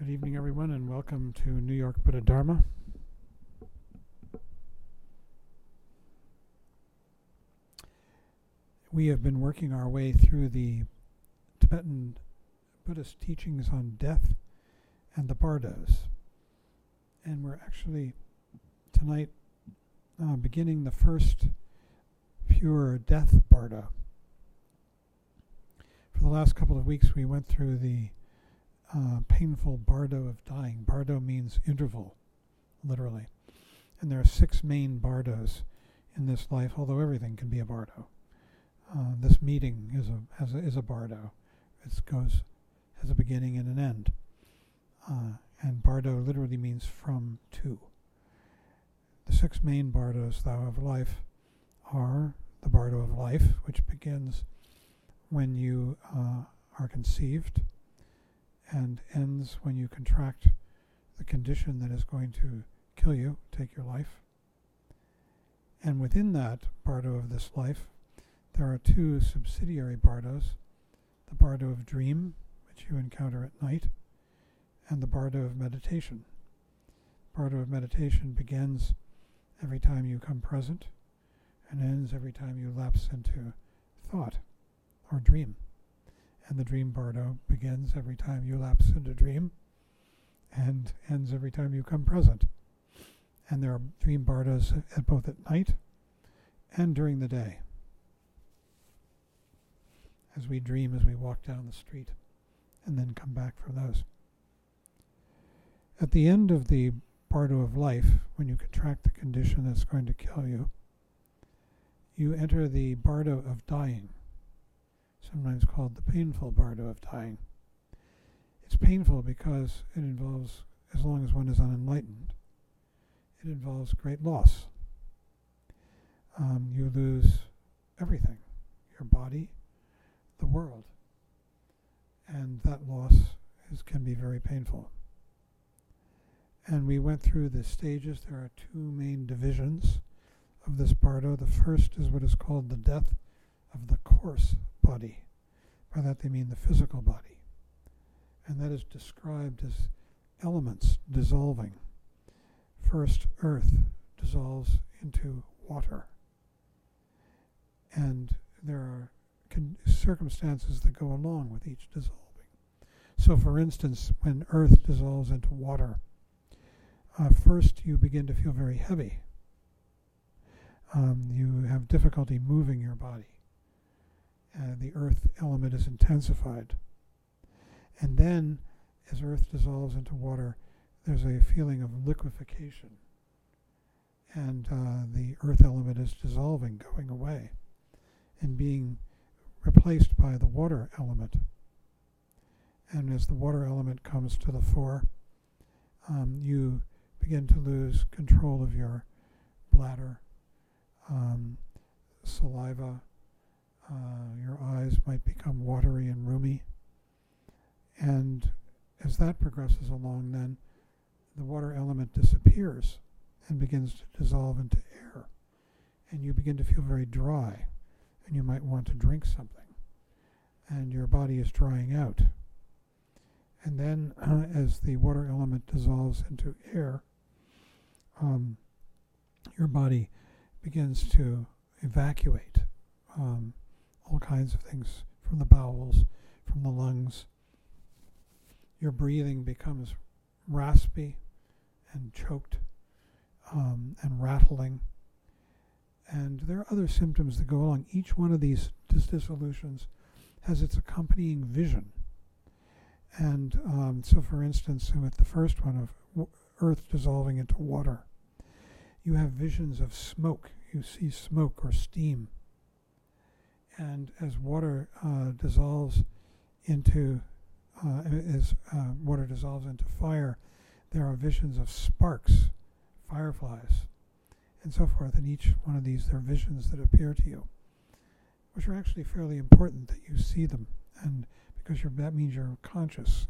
Good evening, everyone, and welcome to New York Buddha Dharma. We have been working our way through the Tibetan Buddhist teachings on death and the Bardos. And we're actually tonight beginning the first pure death Bardo. For the last couple of weeks we went through the painful Bardo of dying. Bardo means interval, literally. And there are 6 main Bardos in this life, although everything can be a Bardo. This meeting is a Bardo. It has a beginning and an end. And Bardo literally means from to. The 6 main Bardos, though, of life are the Bardo of life, which begins when you are conceived and ends when you contract the condition that is going to kill you, take your life. And within that Bardo of this life, there are 2 subsidiary Bardos, the Bardo of dream, which you encounter at night, and the Bardo of meditation. Bardo of meditation begins every time you come present and ends every time you lapse into thought or dream. And the dream Bardo begins every time you lapse into dream and ends every time you come present. And there are dream Bardos both at night and during the day, as we dream as we walk down the street and then come back from those. At the end of the Bardo of life, when you contract the condition that's going to kill you, you enter the Bardo of dying, sometimes called the painful Bardo of dying. It's painful because it involves, as long as one is unenlightened, it involves great loss. You lose everything, your body, the world, and that loss can be very painful. And we went through the stages. There are 2 main divisions of this Bardo. The first is what is called the death of the coarse body. By that they mean the physical body. And that is described as elements dissolving. First, earth dissolves into water. And there are circumstances that go along with each dissolving. So, for instance, when earth dissolves into water, first you begin to feel very heavy. You have difficulty moving your body. The earth element is intensified. And then, as earth dissolves into water, there's a feeling of liquefaction. And the earth element is dissolving, going away, and being replaced by the water element. And as the water element comes to the fore, you begin to lose control of your bladder, saliva. Your eyes might become watery and rheumy. And as that progresses along, then the water element disappears and begins to dissolve into air. And you begin to feel very dry, and you might want to drink something. And your body is drying out. And then as the water element dissolves into air, your body begins to evacuate all kinds of things from the bowels, from the lungs. Your breathing becomes raspy and choked and rattling. And there are other symptoms that go along. Each one of these dissolutions has its accompanying vision. And so, for instance, with the first one of earth dissolving into water, you have visions of smoke. You see smoke or steam. And as water dissolves into fire, there are visions of sparks, fireflies, and so forth. And each one of these, there are visions that appear to you, which are actually fairly important that you see them, and because that means you're conscious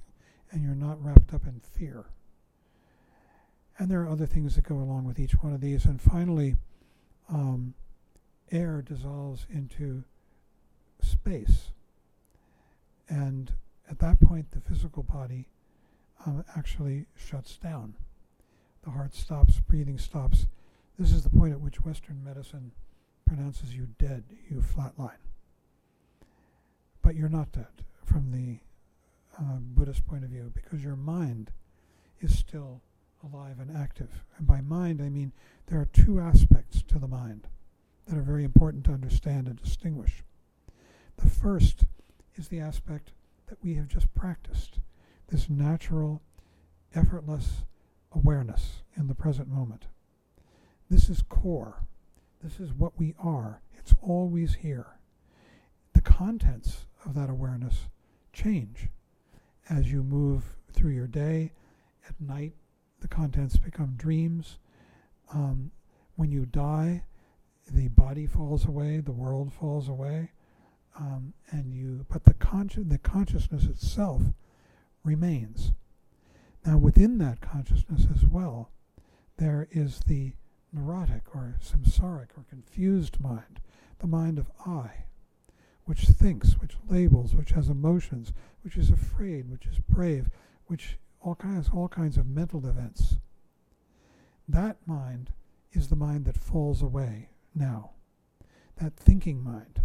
and you're not wrapped up in fear. And there are other things that go along with each one of these. And finally, air dissolves into space. And at that point, the physical body actually shuts down. The heart stops, breathing stops. This is the point at which Western medicine pronounces you dead, you flatline. But you're not dead from the Buddhist point of view, because your mind is still alive and active. And by mind, I mean there are two aspects to the mind that are very important to understand and distinguish. The first is the aspect that we have just practiced, this natural, effortless awareness in the present moment. This is core. This is what we are. It's always here. The contents of that awareness change as you move through your day. At night, the contents become dreams. When you die, the body falls away, the world falls away, but the consciousness itself remains. Now, within that consciousness as well, there is the neurotic or samsaric or confused mind, the mind of I, which thinks, which labels, which has emotions, which is afraid, which is brave, which all kinds of mental events. That mind is the mind that falls away now. That thinking mind.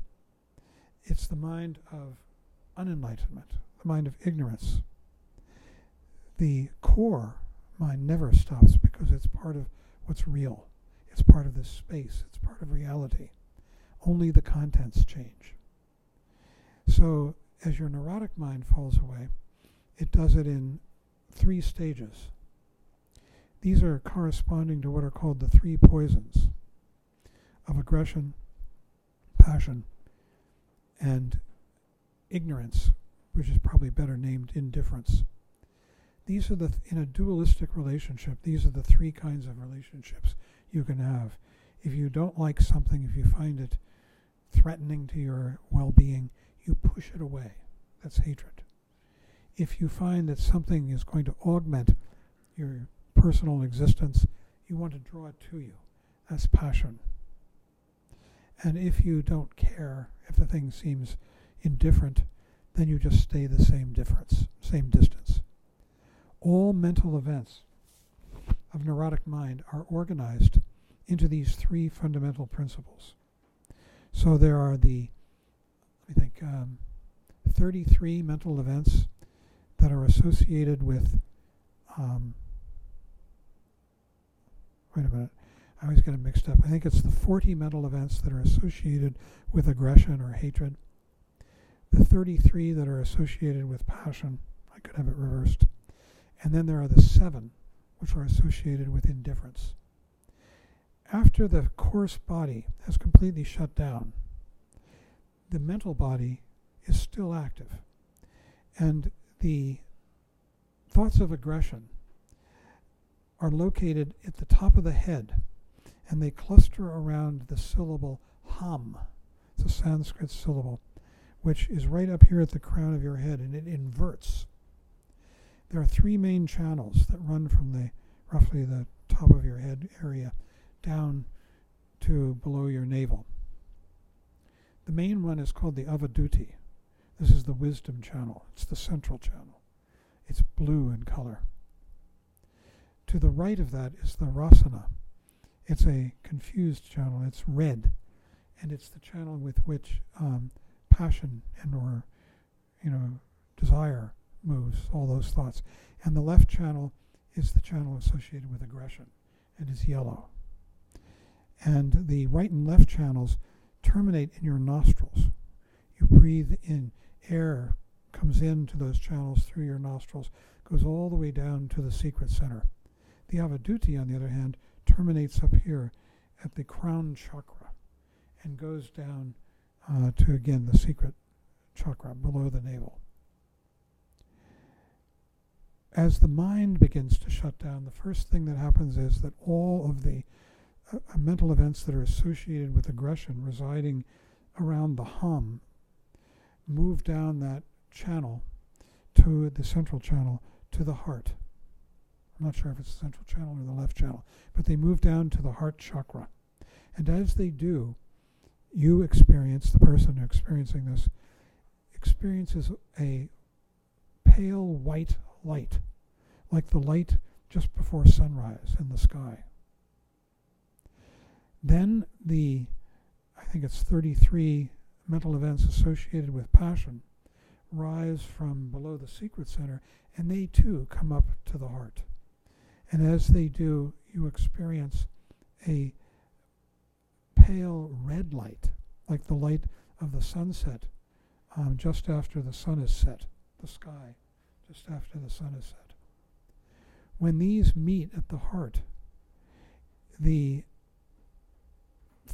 It's the mind of unenlightenment, the mind of ignorance. The core mind never stops because it's part of what's real. It's part of this space. It's part of reality. Only the contents change. So as your neurotic mind falls away, it does it in 3 stages. These are corresponding to what are called the 3 poisons of aggression, passion, and ignorance, which is probably better named indifference. These are in a dualistic relationship, these are the 3 kinds of relationships you can have. If you don't like something, if you find it threatening to your well-being, you push it away. That's hatred. If you find that something is going to augment your personal existence, you want to draw it to you. That's passion. And if you don't care, if the thing seems indifferent, then you just stay the same distance. All mental events of neurotic mind are organized into these 3 fundamental principles. So there are 33 mental events that are associated with, wait a minute, I always get it mixed up. I think it's the 40 mental events that are associated with aggression or hatred, the 33 that are associated with passion, I could have it reversed, and then there are the 7 which are associated with indifference. After the coarse body has completely shut down, the mental body is still active. And the thoughts of aggression are located at the top of the head, and they cluster around the syllable ham. It's a Sanskrit syllable, which is right up here at the crown of your head, and it inverts. There are 3 main channels that run from roughly the top of your head area down to below your navel. The main one is called the avaduti. This is the wisdom channel. It's the central channel. It's blue in color. To the right of that is the rasana. It's a confused channel. It's red, and it's the channel with which passion or desire moves, all those thoughts. And the left channel is the channel associated with aggression, and is yellow. And the right and left channels terminate in your nostrils. You breathe in, air comes into those channels through your nostrils, goes all the way down to the secret center. The avaduti, on the other hand, terminates up here at the crown chakra and goes down to, again, the secret chakra below the navel. As the mind begins to shut down, the first thing that happens is that all of the mental events that are associated with aggression residing around the hum move down that channel to the central channel to the heart. I'm not sure if it's the central channel or the left channel, but they move down to the heart chakra. And as they do, you experience, the person experiencing this, experiences a pale white light like the light just before sunrise in the sky. Then I think it's 33 mental events associated with passion rise from below the secret center, and they too come up to the heart. And as they do, you experience a pale red light, like the light of the sunset just after the sun is set, the sky just after the sun is set. When these meet at the heart, they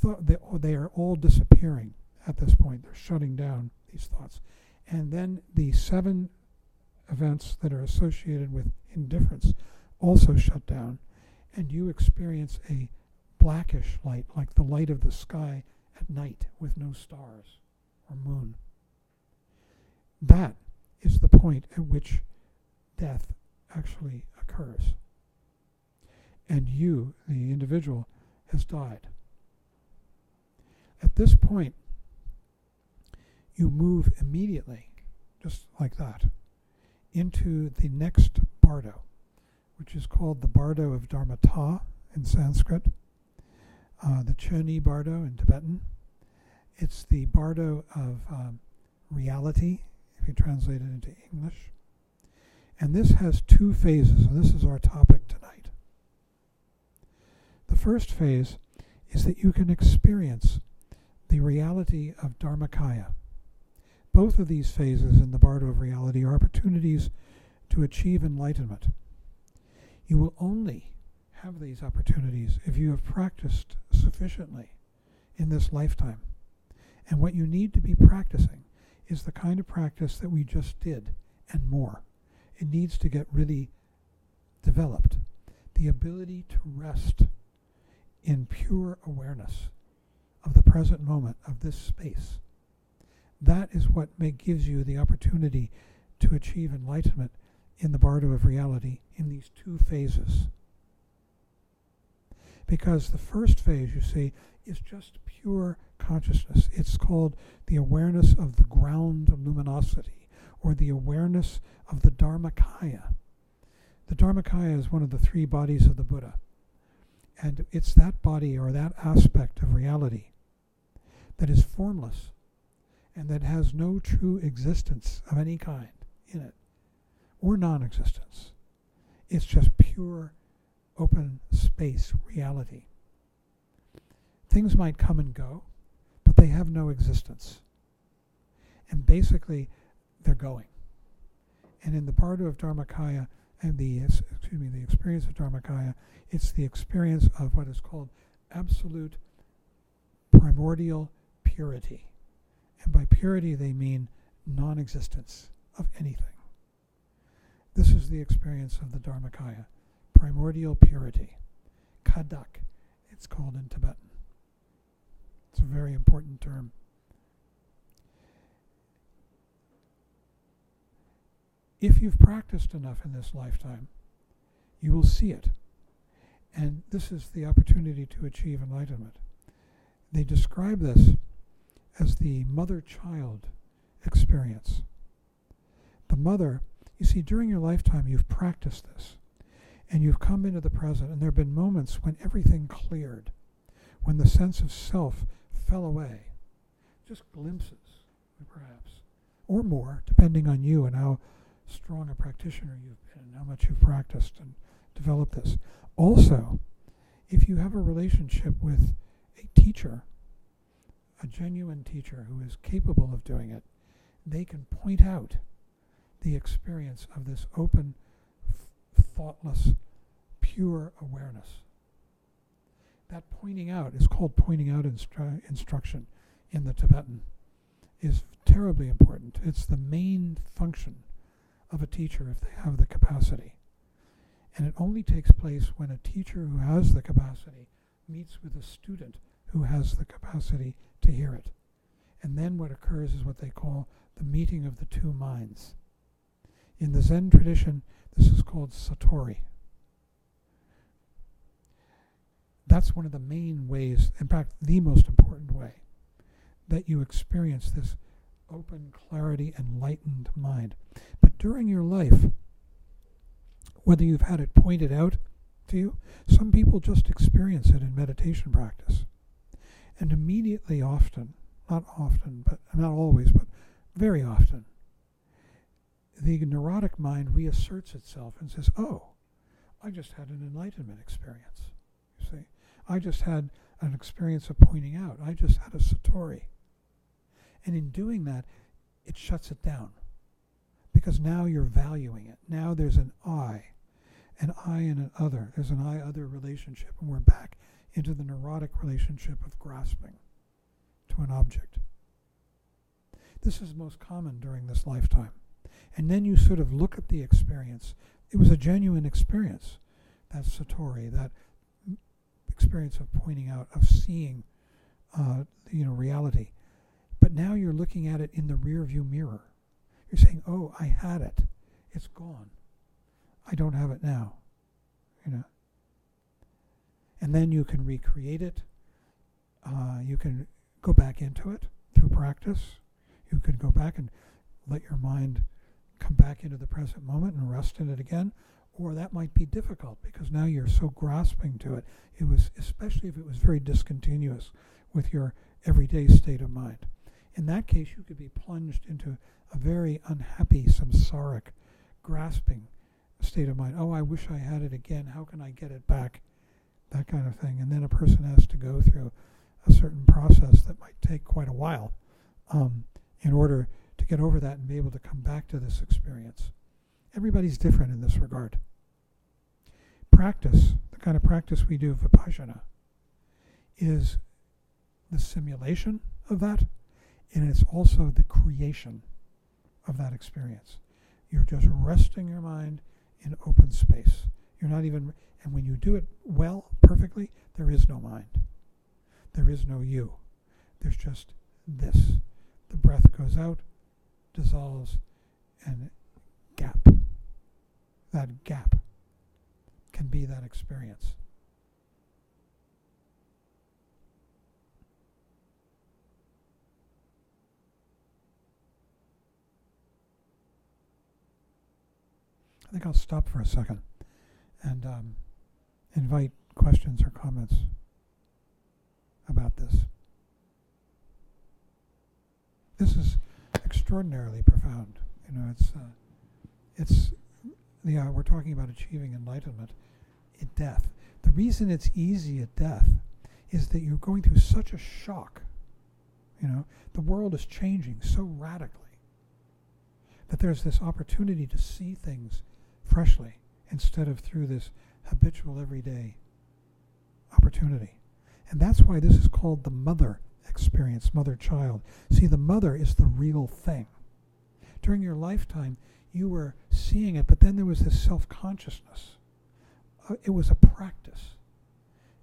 are all disappearing at this point. They're shutting down these thoughts. And then the 7 events that are associated with indifference also shut down, and you experience a blackish light, like the light of the sky at night with no stars or moon. That is the point at which death actually occurs. And you, the individual, has died. At this point, you move immediately, just like that, into the next bardo, which is called the Bardo of Dharma in Sanskrit, the Choni Bardo in Tibetan. It's the Bardo of Reality, if you translate it into English. And this has 2 phases, and this is our topic tonight. The first phase is that you can experience the reality of Dharmakaya. Both of these phases in the Bardo of Reality are opportunities to achieve enlightenment. You will only have these opportunities if you have practiced sufficiently in this lifetime. And what you need to be practicing is the kind of practice that we just did, and more. It needs to get really developed. The ability to rest in pure awareness of the present moment, of this space. That is what gives you the opportunity to achieve enlightenment in the Bardo of Reality in these 2 phases. Because the first phase, you see, is just pure consciousness. It's called the awareness of the ground luminosity, or the awareness of the Dharmakaya. The Dharmakaya is one of the 3 bodies of the Buddha. And it's that body, or that aspect of reality, that is formless and that has no true existence of any kind in it, or non-existence. It's just pure, open space reality. Things might come and go, but they have no existence. And basically, they're going. And in the Bardo of Dharmakaya, and the experience of Dharmakaya, it's the experience of what is called absolute primordial purity. And by purity, they mean non-existence of anything. This is the experience of the Dharmakaya, primordial purity. Kadak, it's called in Tibetan. It's a very important term. If you've practiced enough in this lifetime, you will see it. And this is the opportunity to achieve enlightenment. They describe this as the mother-child experience. The mother, you see, during your lifetime, you've practiced this, and you've come into the present, and there have been moments when everything cleared, when the sense of self fell away. Just glimpses, perhaps, or more, depending on you and how strong a practitioner you've been and how much you've practiced and developed this. Also, if you have a relationship with a teacher, a genuine teacher who is capable of doing it, they can point out the experience of this open, thoughtless, pure awareness. That pointing out is called pointing out instruction in the Tibetan, is terribly important. It's the main function of a teacher if they have the capacity. And it only takes place when a teacher who has the capacity meets with a student who has the capacity to hear it. And then what occurs is what they call the meeting of the 2 minds. In the Zen tradition, this is called satori. That's one of the main ways, in fact, the most important way, that you experience this open, clarity, enlightened mind. But during your life, whether you've had it pointed out to you. Some people just experience it in meditation practice. And immediately often, not often, but not always, but very often, the neurotic mind reasserts itself and says, oh, I just had an enlightenment experience. You see, I just had an experience of pointing out. I just had a satori. And in doing that, it shuts it down. Because now you're valuing it. Now there's an I and an other. There's an I-other relationship. And we're back into the neurotic relationship of grasping to an object. This is most common during this lifetime. And then you sort of look at the experience. It was a genuine experience, that satori, that experience of pointing out, of seeing, reality. But now you're looking at it in the rear view mirror. You're saying, oh, I had it. It's gone. I don't have it now. And then you can recreate it. You can go back into it through practice. You can go back and let your mind come back into the present moment and rest in it again. Or that might be difficult because now you're so grasping to it. It was, especially if it was very discontinuous with your everyday state of mind. In that case, you could be plunged into a very unhappy, samsaric, grasping state of mind. Oh, I wish I had it again. How can I get it back? That kind of thing. And then a person has to go through a certain process that might take quite a while in order to get over that and be able to come back to this experience. Everybody's different in this regard. Practice, the kind of practice we do, vipassana, is the simulation of that, and it's also the creation of that experience. You're just resting your mind in open space. You're not even, and when you do it well, perfectly, there is no mind. There is no you. There's just this. The breath goes out, dissolves, and gap. That gap can be that experience. I think I'll stop for a second and invite questions or comments about this. This is extraordinarily profound. We're talking about achieving enlightenment at death. The reason it's easy at death is that you're going through such a shock. The world is changing so radically that there's this opportunity to see things freshly instead of through this habitual everyday opportunity. And that's why this is called the mother experience, mother-child. See, the mother is the real thing. During your lifetime, you were seeing it, but then there was this self-consciousness. It was a practice.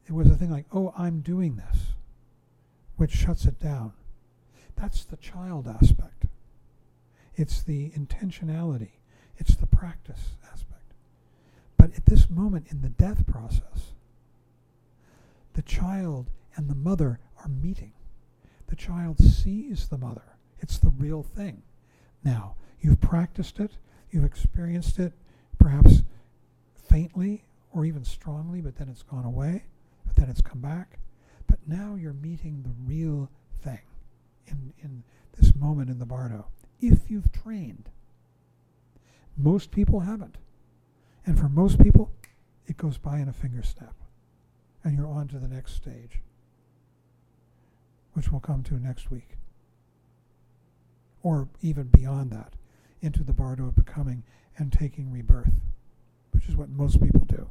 It was a thing like, oh, I'm doing this, which shuts it down. That's the child aspect. It's the intentionality. It's the practice aspect. But at this moment in the death process, the child and the mother are meeting. The child sees the mother. It's the real thing. Now, you've practiced it, you've experienced it, perhaps faintly or even strongly, but then it's gone away, but then it's come back. But now you're meeting the real thing in this moment in the Bardo, if you've trained. Most people haven't. And for most people, it goes by in a finger snap. And you're on to the next stage, which we'll come to next week. Or even beyond that, into the Bardo of becoming and taking rebirth, which is what most people do.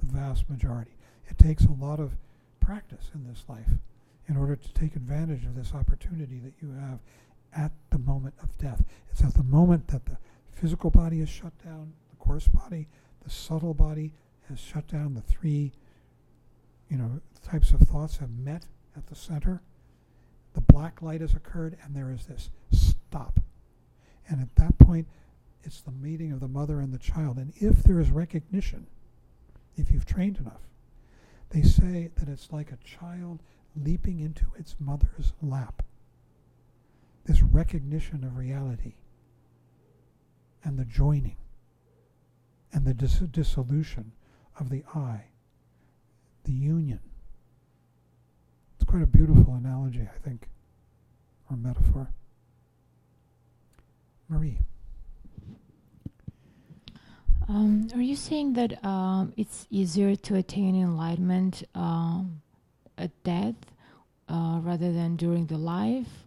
The vast majority. It takes a lot of practice in this life in order to take advantage of this opportunity that you have at the moment of death. It's at the moment that the physical body is shut down, the coarse body, the subtle body has shut down, the three types of thoughts have met at the center. The black light has occurred, and there is this stop. And at that point, it's the meeting of the mother and the child. And if there is recognition, if you've trained enough, they say that it's like a child leaping into its mother's lap. This recognition of reality and the joining. and the dissolution of the I, the union. It's quite a beautiful analogy, I think, or metaphor. Marie. Are you saying that it's easier to attain enlightenment at death rather than during the life?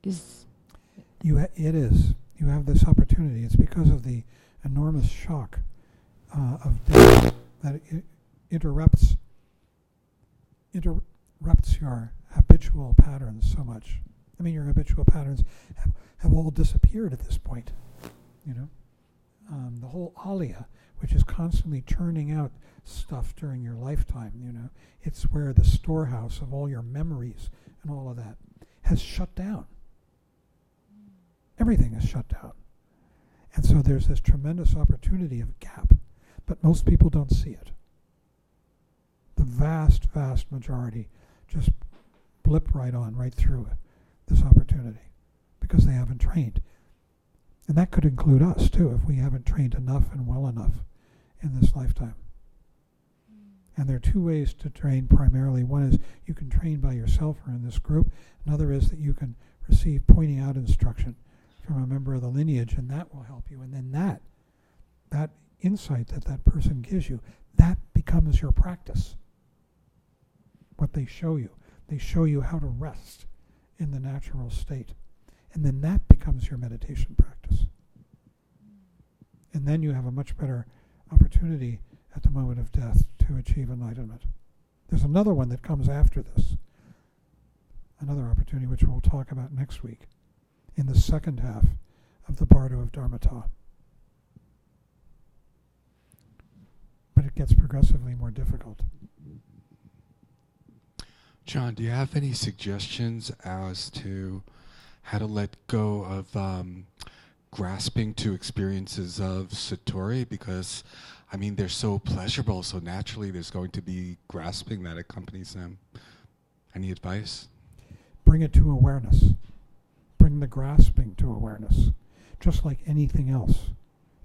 It is. You have this opportunity. It's because of the enormous shock of death that it interrupts your habitual patterns so much. I mean, your habitual patterns have all disappeared at this point, you know. The whole alaya, which is constantly churning out stuff during your lifetime, you know, it's where the storehouse of all your memories and all of that has shut down. Everything is shut down. And so there's this tremendous opportunity of gap, but most people don't see it. The vast, vast majority just blip right through this opportunity because they haven't trained. And that could include us, too, if we haven't trained enough and well enough in this lifetime. And there are two ways to train primarily. One is you can train by yourself or in this group. Another is that you can receive pointing out instruction from a member of the lineage, and that will help you. And then that insight that person gives you, that becomes your practice. What they show you how to rest in the natural state. And then that becomes your meditation practice. And then you have a much better opportunity at the moment of death to achieve enlightenment. There's another one that comes after this. Another opportunity which we'll talk about next week in the second half of the Bardo of Dharma. But it gets progressively more difficult. John, do you have any suggestions as to how to let go of grasping to experiences of Satori? Because, I mean, they're so pleasurable, so naturally there's going to be grasping that accompanies them. Any advice? Bring it to awareness. Bring the grasping to awareness. Just like anything else.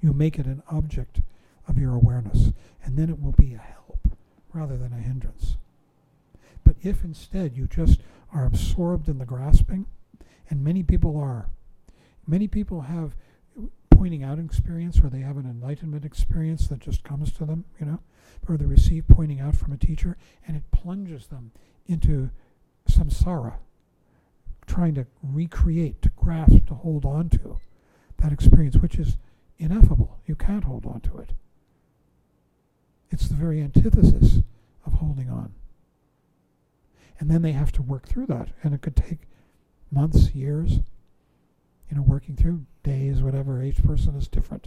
You make it an object of your awareness, and then it will be a help rather than a hindrance. But if instead you just are absorbed in the grasping, and many people have pointing out experience, or they have an enlightenment experience that just comes to them, you know, or they receive pointing out from a teacher, and it plunges them into samsara, trying to recreate, to grasp, to hold on to that experience, which is ineffable. You can't hold on to it. It's the very antithesis of holding on. And then they have to work through that, and it could take months, years, you know, working through days, whatever. Each person is different.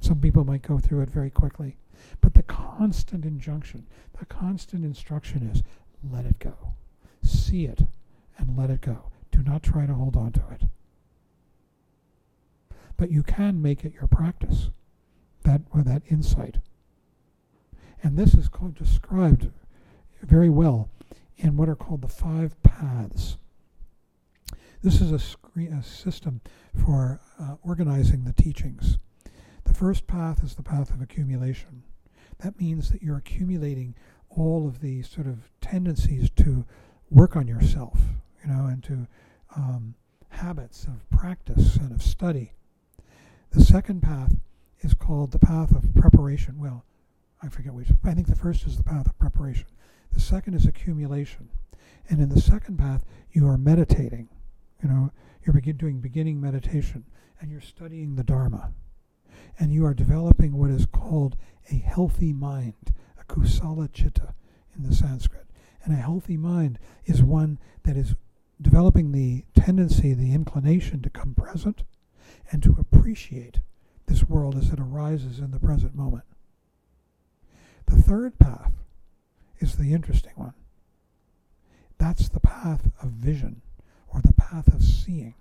Some people might go through it very quickly. But the constant injunction, the constant instruction is, let it go. See it and let it go. Do not try to hold on to it. But you can make it your practice, that insight. And this is described very well in what are called the 5 paths. This is a system for organizing the teachings. The first path is the path of accumulation. That means that you're accumulating all of these sort of tendencies to work on yourself, you know, and to habits of practice and of study. The second path is called the path of preparation. Well, I forget which. I think the first is the path of preparation. The second is accumulation. And in the second path, you are meditating. You know, you're doing beginning meditation, and you're studying the Dharma. And you are developing what is called a healthy mind, a kusala chitta in the Sanskrit. And a healthy mind is one that is developing the tendency, the inclination to come present and to appreciate this world as it arises in the present moment. The third path is the interesting one. That's the path of vision, or the path of seeing.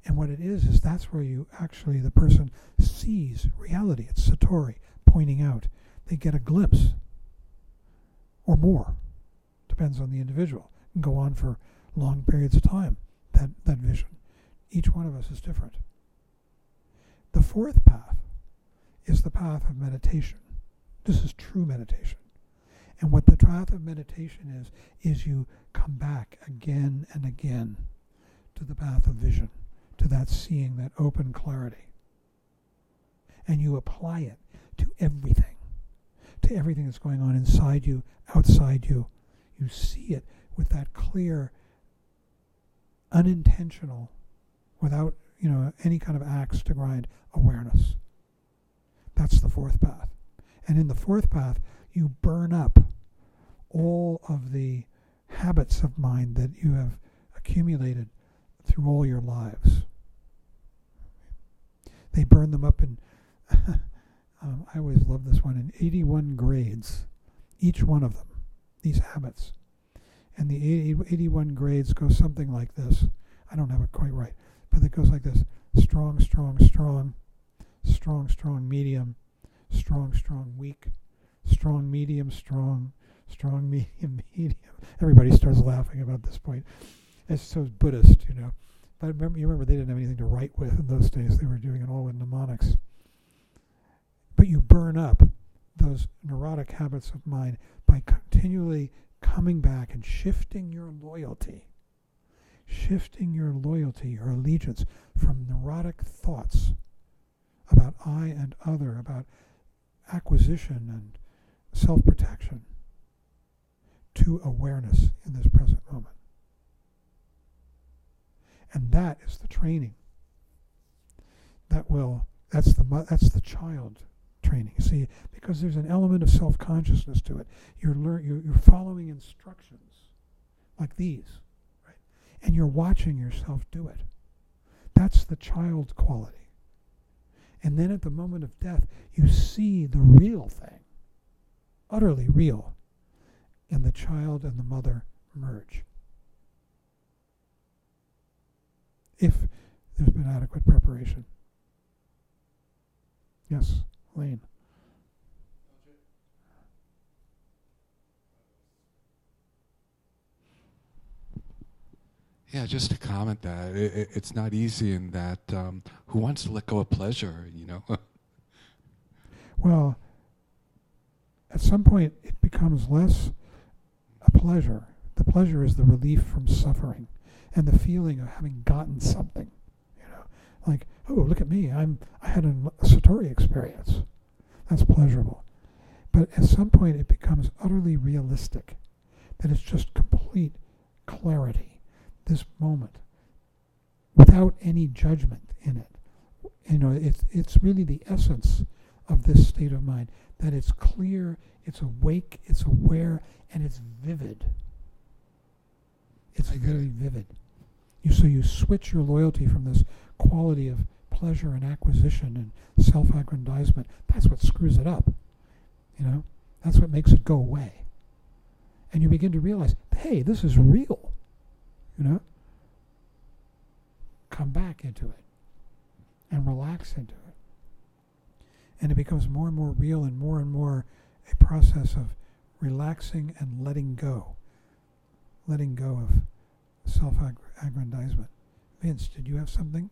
And what it is that's where the person sees reality. It's Satori pointing out. They get a glimpse, or more. Depends on the individual. It can go on for long periods of time, that vision. Each one of us is different. The fourth path is the path of meditation. This is true meditation. And what the path of meditation is you come back again and again to the path of vision, to that seeing, that open clarity. And you apply it to everything that's going on inside you, outside you. You see it with that clear, unintentional, without any kind of axe to grind awareness. That's the fourth path. And in the fourth path, you burn up all of the habits of mind that you have accumulated through all your lives. They burn them up in, I always love this one, in 81 grades, each one of them, these habits. And the 81 grades go something like this. I don't have it quite right, but it goes like this: strong, strong, strong, strong, strong, medium, strong, strong, weak, strong, medium, strong, strong, medium, medium. Everybody starts laughing about this point. It's so Buddhist, But you remember they didn't have anything to write with in those days. They were doing it all with mnemonics. But you burn up those neurotic habits of mind by continually coming back and shifting your loyalty, your allegiance from neurotic thoughts about I and other, about acquisition and self-protection, to awareness in this present moment. And that is the training. That's the child training. See, because there's an element of self-consciousness to it. You're following instructions like these, right? And you're watching yourself do it. That's the child quality. And then at the moment of death, you see the real thing, utterly real, and the child and the mother merge. If there's been adequate preparation. Yes, Lane. Yeah, just to comment that it's not easy in that who wants to let go of pleasure, Well, at some point it becomes less a pleasure. The pleasure is the relief from suffering and the feeling of having gotten something. Like, oh, look at me, I had a Satori experience. That's pleasurable. But at some point it becomes utterly realistic, that it's just complete clarity, this moment, without any judgment in it. It's really the essence of this state of mind, that it's clear, it's awake, it's aware, and it's vivid. It's very vivid. So you switch your loyalty from this quality of pleasure and acquisition and self-aggrandizement. That's what screws it up. That's what makes it go away. And you begin to realize, hey, this is real. Come back into it and relax into it. And it becomes more and more real and more a process of relaxing and letting go of self-aggrandizement. Vince, did you have something?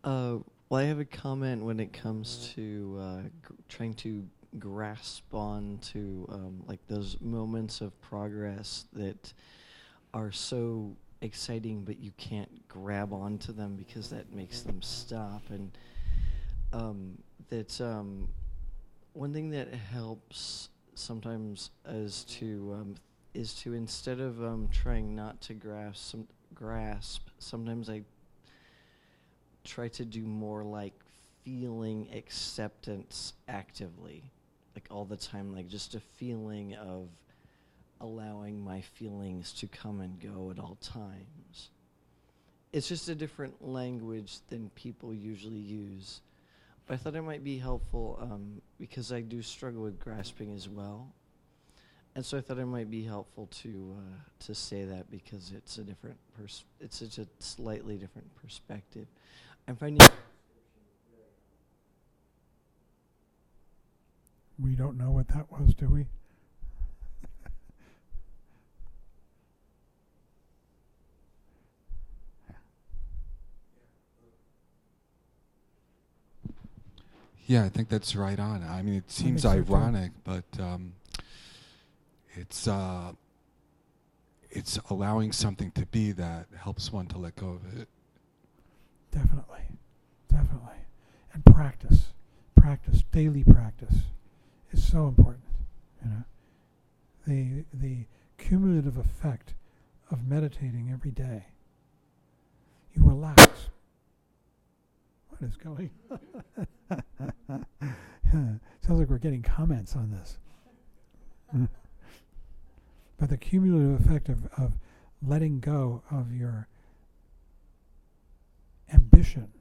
Well, I have a comment when it comes to trying to grasp on to like those moments of progress that are so exciting, but you can't grab onto them because that makes them stop. And one thing that helps sometimes is to instead of trying not to grasp, sometimes I try to do more like feeling acceptance actively, like all the time, like just a feeling of allowing my feelings to come and go at all times. It's just a different language than people usually use. But I thought it might be helpful because I do struggle with grasping as well. And so I thought it might be helpful to say that because it's a different it's a slightly different perspective. I'm finding We don't know what that was, do we? Yeah, I think that's right on. I mean, it seems think so too. ironic, but it's allowing something to be that helps one to let go of it. Definitely. And practice, daily practice is so important. You know, the cumulative effect of meditating every day. You relax. What is going on? Sounds like we're getting comments on this. But the cumulative effect of letting go of your ambition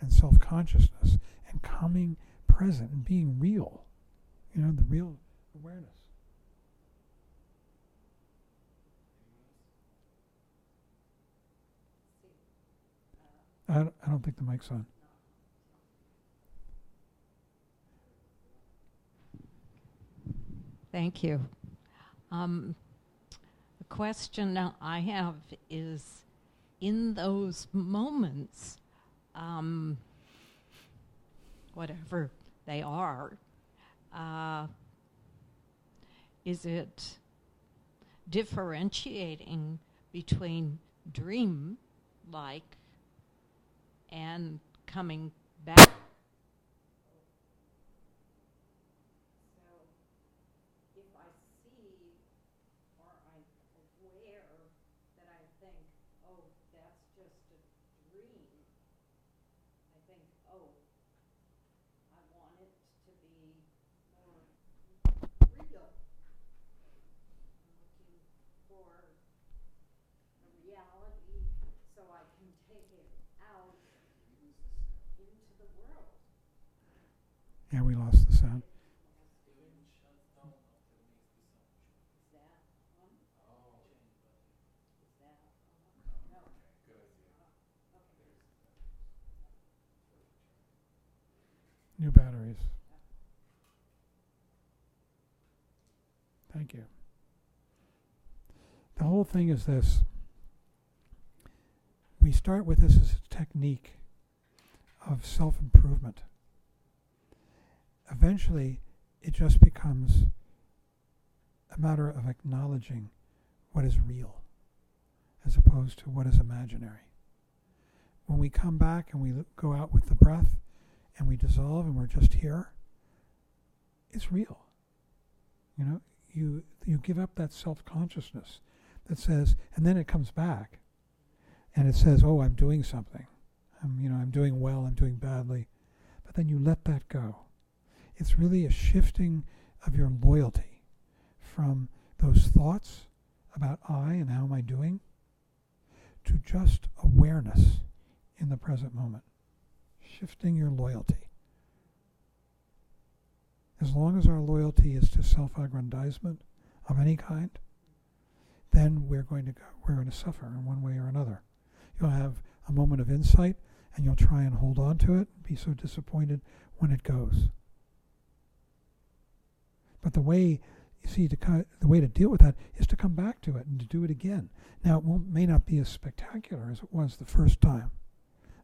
and self-consciousness and coming present and being real, the real awareness. I don't think the mic's on. Thank you. The question now I have is, in those moments, whatever they are, is it differentiating between dream-like and coming back? So if I see or I'm aware that I think, oh, that's just a dream, I think, oh, I want it to be more real. I'm looking for a reality so I can take it out into the world. Yeah, we lost the sound. New batteries. Thank you. The whole thing is this. We start with this as a technique of self-improvement. Eventually, it just becomes a matter of acknowledging what is real as opposed to what is imaginary. When we come back and we go out with the breath and we dissolve and we're just here, it's real. You give up that self-consciousness that says, and then it comes back and it says, oh, I'm doing something. I'm doing well, I'm doing badly. But then you let that go. It's really a shifting of your loyalty from those thoughts about I and how am I doing to just awareness in the present moment. Shifting your loyalty. As long as our loyalty is to self-aggrandizement of any kind, then we're going to suffer in one way or another. You'll have a moment of insight and you'll try and hold on to it and be so disappointed when it goes. But the way to deal with that is to come back to it and to do it again. Now, it may not be as spectacular as it was the first time,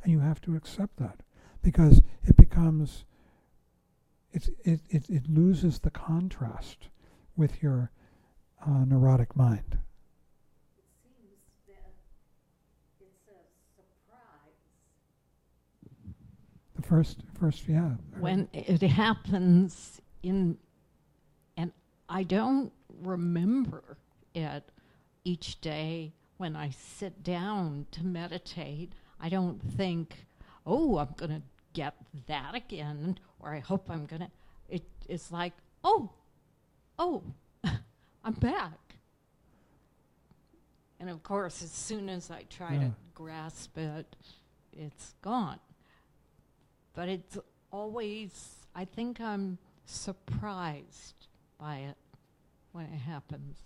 and you have to accept that because it becomes, it loses the contrast with your neurotic mind. It seems that it's a surprise. The first, yeah. When it happens and I don't remember it each day when I sit down to meditate. I don't think, oh, I'm going to get that again, or I hope I'm going to. It's like, oh, I'm back. And of course, as soon as I try to grasp it, it's gone. But it's always, I think I'm surprised by it when it happens.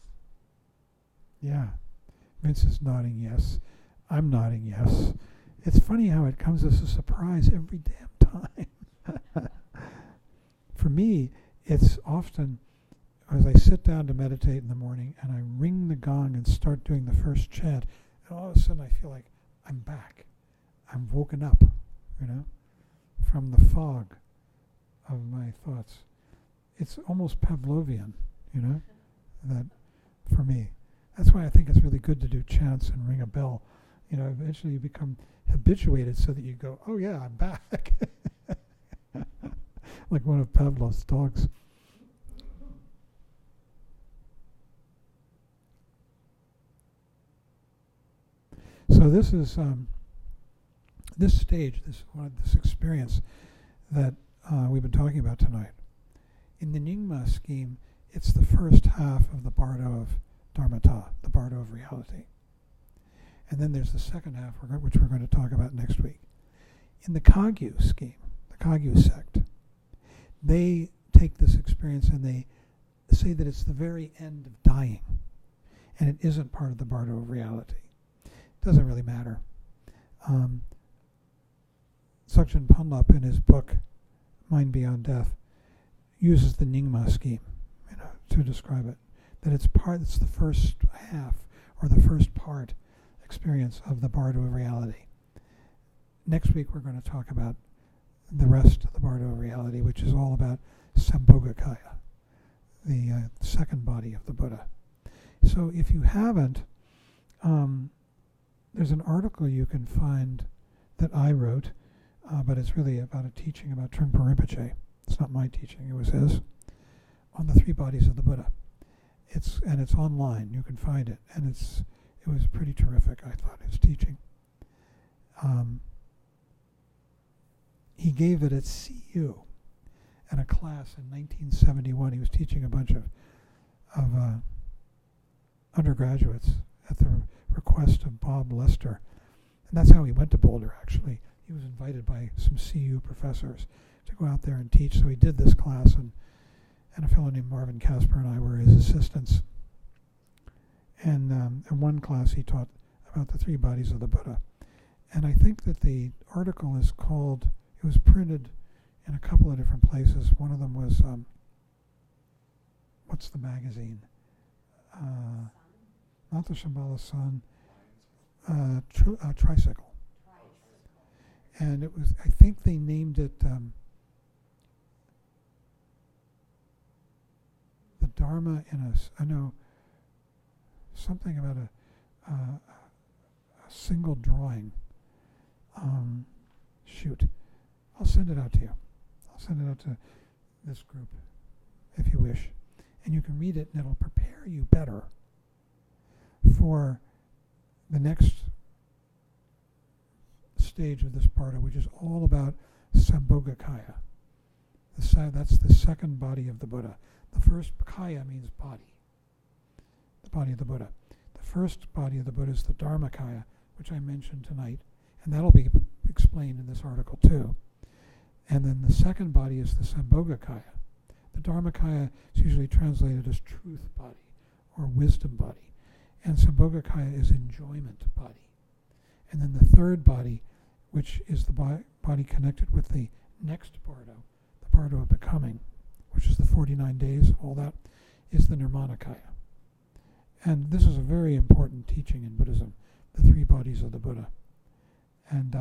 Yeah. Vince is nodding yes. I'm nodding yes. It's funny how it comes as a surprise every damn time. For me, it's often as I sit down to meditate in the morning and I ring the gong and start doing the first chant, and all of a sudden I feel like I'm back. I'm woken up, from the fog of my thoughts. It's almost Pavlovian, that for me. That's why I think it's really good to do chants and ring a bell. Eventually you become habituated so that you go, oh yeah, I'm back. Like one of Pavlov's dogs. So this is this stage, this experience that we've been talking about tonight. In the Nyingma scheme, it's the first half of the Bardo of Dharma, the Bardo of Reality. And then there's the second half, which we're going to talk about next week. In the Kagyu scheme, the Kagyu sect, they take this experience and they say that it's the very end of dying, and it isn't part of the Bardo of Reality. It doesn't really matter. Dzogchen Ponlop, in his book, Mind Beyond Death, uses the Nyingma scheme, to describe it. That it's the first half, or the first part, experience of the Bardo of Reality. Next week we're going to talk about the rest of the Bardo of Reality, which is all about Sambhogakaya, the second body of the Buddha. So if you haven't, there's an article you can find that I wrote, but it's really about a teaching about Trungpa Rinpoche. It's not my teaching, it was his, on the three bodies of the Buddha. It's online, you can find it, and it was pretty terrific, I thought, his teaching. He gave it at CU in a class in 1971. He was teaching a bunch of undergraduates at the request of Bob Lester. And that's how he went to Boulder, actually. He was invited by some CU professors to go out there and teach. So he did this class, and a fellow named Marvin Casper and I were his assistants. And in one class he taught about the three bodies of the Buddha. And I think that the article is called, it was printed in a couple of different places. One of them was, what's the magazine? Not the Shambhala Sun, Tricycle. And it was, I think they named it the Dharma in I know something about a single drawing. Shoot. I'll send it out to you. I'll send it out to this group, if you wish. And you can read it, and it'll prepare you better for the next stage of this Bardo, which is all about Sambhogakaya. That's the second body of the Buddha. The first Kaya means body, the body of the Buddha. The first body of the Buddha is the Dharmakaya, which I mentioned tonight, and that'll be explained in this article too. And then the second body is the Sambhogakaya. The Dharmakaya is usually translated as truth body or wisdom body, and Sambhogakaya is enjoyment body. And then the third body, which is the body connected with the next Bardo, the Bardo of becoming, which is the 49 days, all that, is the Nirmanakaya. And this is a very important teaching in Buddhism, the three bodies of the Buddha. And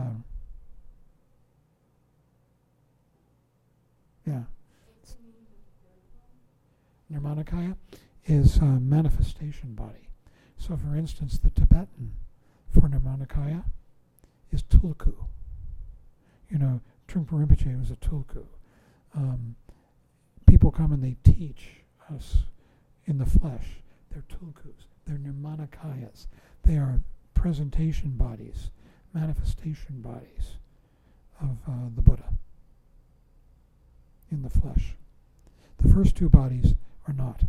Nirmanakaya is a manifestation body. So for instance, the Tibetan for Nirmanakaya is Tulku. Trungpa Rinpoche was a Tulku. People come and they teach us in the flesh. They're Tulkus. They're Nirmanakayas. They are presentation bodies, manifestation bodies of the Buddha in the flesh. The first two bodies are not.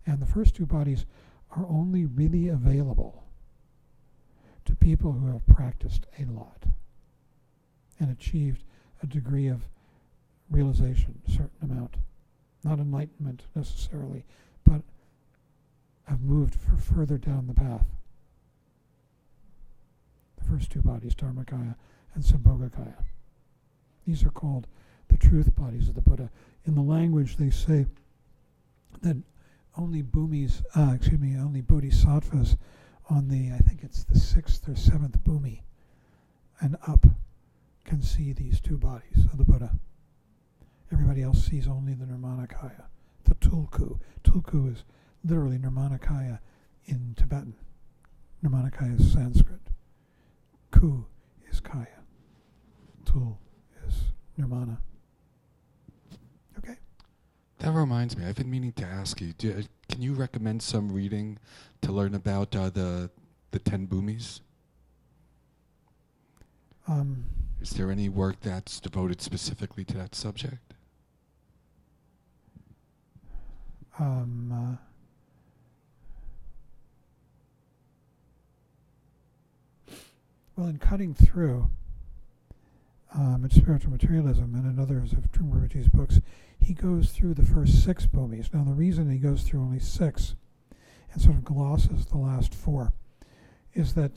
And the first two bodies are only really available to people who have practiced a lot and achieved a degree of realization, a certain amount. Not enlightenment necessarily, but have moved further down the path. The first two bodies, Dharmakaya and Sambhogakaya. These are called the truth bodies of the Buddha. In the language, they say that only only bodhisattvas on I think it's the 6th or 7th bhumi and up can see these two bodies of the Buddha. Everybody else sees only the Nirmanakaya, the Tulku. Tulku is literally Nirmanakaya in Tibetan. Nirmanakaya is Sanskrit. Ku is Kaya. Tul is Nirmana. Okay? That reminds me, I've been meaning to ask you, can you recommend some reading to learn about the 10 bhumis? Is there any work that's devoted specifically to that subject? Well, in cutting through in Spiritual Materialism and in others of Rinpoche's books, he goes through the first 6 bhumis. Now, the reason he goes through only 6 and sort of glosses the last 4 is that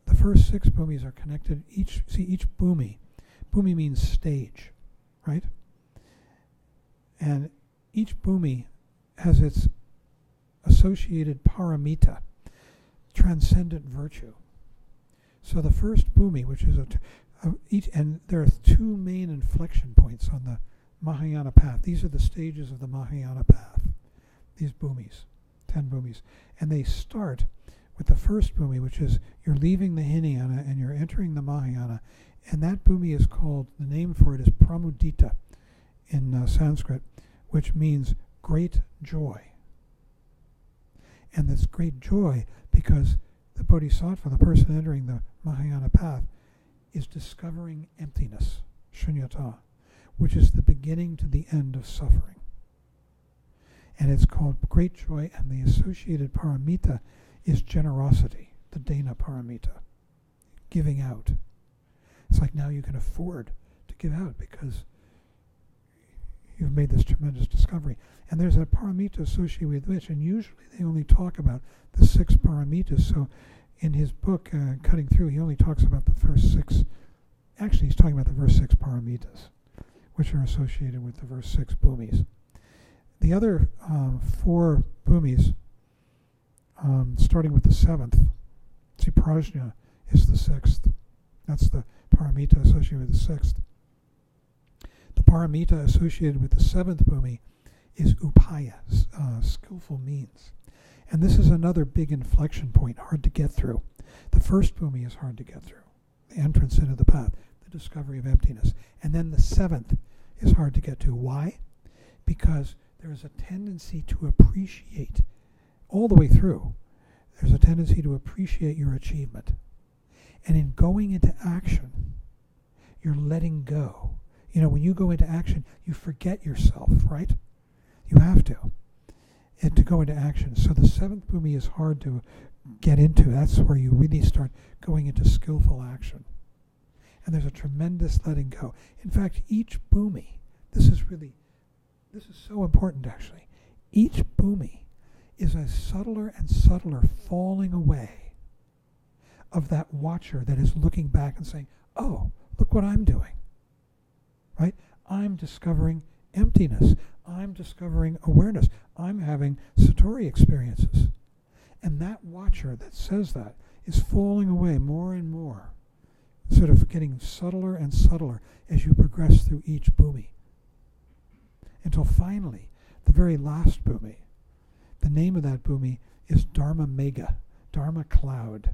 the first 6 bhumis are connected. Each bhumi means stage, right? And each bhumi has its associated paramita, transcendent virtue. So the first bhumi, which is and there are 2 main inflection points on the Mahayana path. These are the stages of the Mahayana path, these bhumis, 10 bhumis. And they start with the first bhumi, which is you're leaving the Hinayana and you're entering the Mahayana. And that bhumi is called, the name for it is pramudita in Sanskrit, which means great joy. And this great joy because the bodhisattva, the person entering the Mahayana path, is discovering emptiness, shunyata, which is the beginning to the end of suffering. And it's called great joy, and the associated paramita is generosity, the dana paramita, giving out. It's like now you can afford to give out because you've made this tremendous discovery. And there's a paramita associated with which, and usually they only talk about the 6 paramitas. So in his book, Cutting Through, he only talks about the first 6. Actually, he's talking about the first 6 paramitas, which are associated with the first 6 bhumis. The other 4 bhumis, starting with the 7th, see, prajna is the 6th. That's the paramita associated with the 6th. The paramita associated with the 7th bhumi is upaya, skillful means. And this is another big inflection point, hard to get through. The first bhumi is hard to get through, the entrance into the path, the discovery of emptiness. And then the 7th is hard to get to. Why? Because there is a tendency to appreciate, all the way through, there's a tendency to appreciate your achievement. And in going into action, you're letting go. You know, when you go into action, you forget yourself, right? You have to go into action. So the 7th bhumi is hard to get into. That's where you really start going into skillful action. And there's a tremendous letting go. In fact, each bhumi, this is so important actually. Each bhumi is a subtler and subtler falling away of that watcher that is looking back and saying, oh, look what I'm doing. Right? I'm discovering emptiness. I'm discovering awareness. I'm having satori experiences. And that watcher that says that is falling away more and more, sort of getting subtler and subtler as you progress through each bhumi. Until finally, the very last bhumi, the name of that bhumi is Dharma Mega, Dharma Cloud.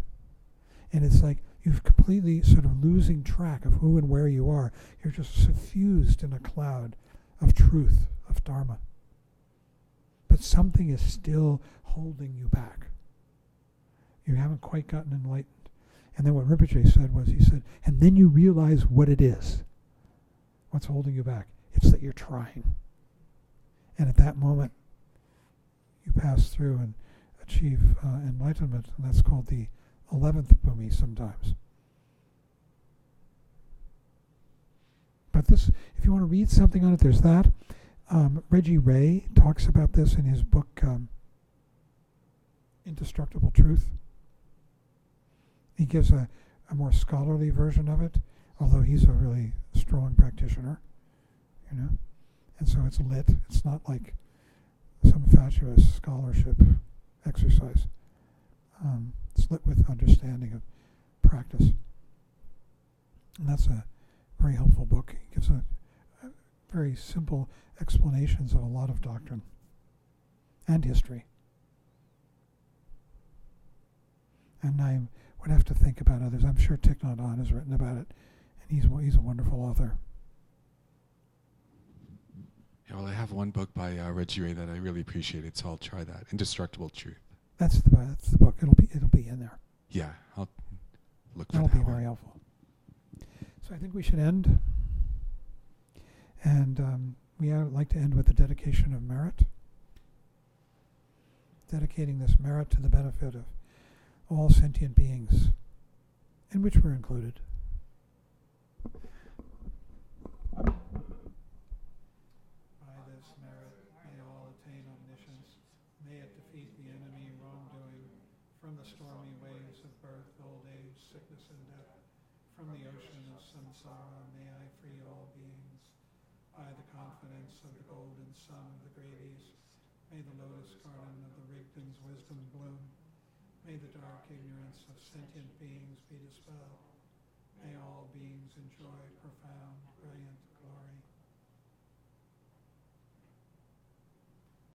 And it's like you've completely sort of losing track of who and where you are. You're just suffused in a cloud of truth, of Dharma. But something is still holding you back. You haven't quite gotten enlightened. And then what Rinpoche said was, he said, and then you realize what it is. What's holding you back? It's that you're trying. And at that moment, you pass through and achieve enlightenment, and that's called the 11th bhumi sometimes. But this, if you want to read something on it, there's that. Reggie Ray talks about this in his book, Indestructible Truth. He gives a more scholarly version of it, although he's a really strong practitioner, you know. And so it's lit. It's not like some fatuous scholarship exercise. It's lit with understanding of practice. And that's a very helpful book. He gives a very simple explanations of a lot of doctrine and history. And I would have to think about others. I'm sure Thich Nhat Hanh has written about it, and he's a wonderful author. Yeah, well, I have one book by Reggie Ray that I really appreciated, so I'll try that. Indestructible Truth. That's the book. It'll be in there. Yeah, I'll look for That'll that be one. very helpful. So I think we should end. And we would like to end with the dedication of merit. Dedicating this merit to the benefit of all sentient beings, in which we're included. By this merit may all attain omniscience. May it defeat the enemy wrongdoing from the stormy waves of birth, old age, sickness, and death. From the ocean of samsara may I free all beings. By the confidence of the golden sun of the great east, may the lotus garden of the Rigdon's wisdom bloom. May the dark ignorance of sentient beings be dispelled. May all beings enjoy